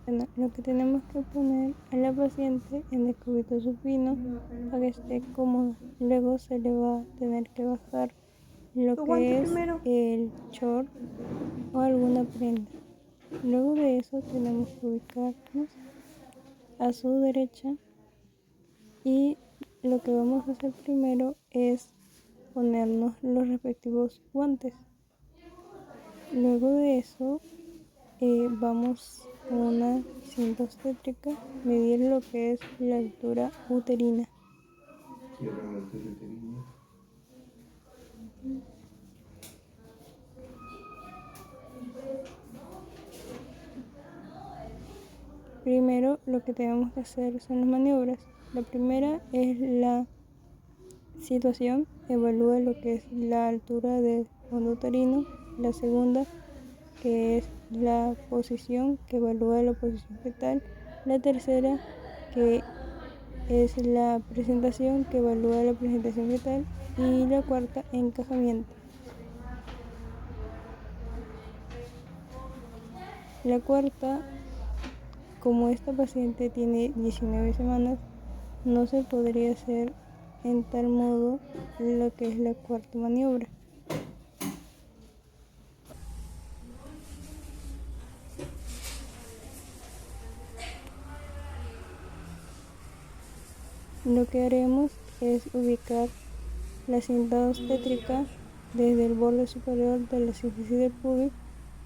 Bueno, lo que tenemos que poner a la paciente en el cubito supino para que esté cómoda. Luego se le va a tener que bajar lo que es el short o alguna prenda. Luego de eso tenemos que ubicarnos a su derecha y lo que vamos a hacer primero es ponernos los respectivos guantes. Luego de eso vamos con una cinta obstétrica medir lo que es la altura uterina. Primero lo que tenemos que hacer son las maniobras. La primera es la situación, evalúa lo que es la altura del fondo uterino. La segunda, que es la posición, que evalúa la posición fetal. La tercera, que es la presentación, que evalúa la presentación fetal. Y la cuarta, encajamiento. La cuarta, como esta paciente tiene 19 semanas, no se podría hacer en tal modo lo que es la cuarta maniobra. Lo que haremos es ubicar la cinta obstétrica desde el borde superior de la sínfisis del pubis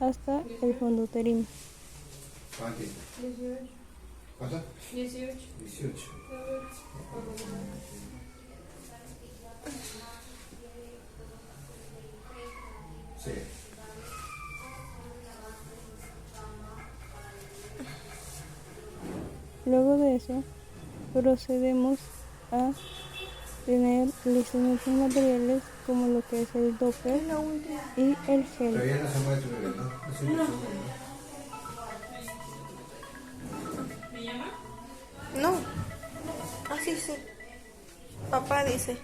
hasta el fondo uterino. 18. Sí. Luego de eso, procedemos a tener listos nuestros materiales como lo que es el Doppler y el gel. Todavía no se mueve tu bebé, ¿no? ¿Me llama? No. Así sí. Papá dice.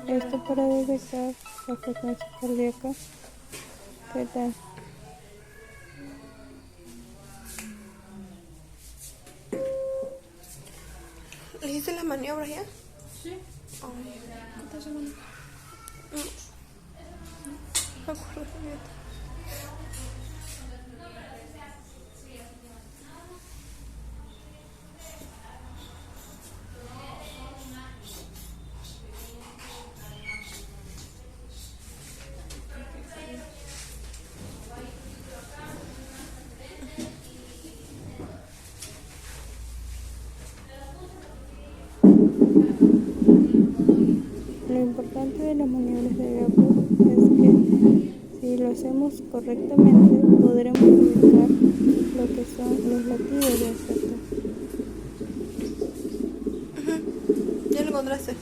Esto para detectar la frecuencia cardíaca fetal. ¿Le hice las maniobras ya? Sí. ¿Cuántas semanas? No. Me acuerdo bien. Lo importante de las maniobras de Gauss es que si lo hacemos correctamente podremos ubicar lo que son los latidos del feto. Ya lo encontraste.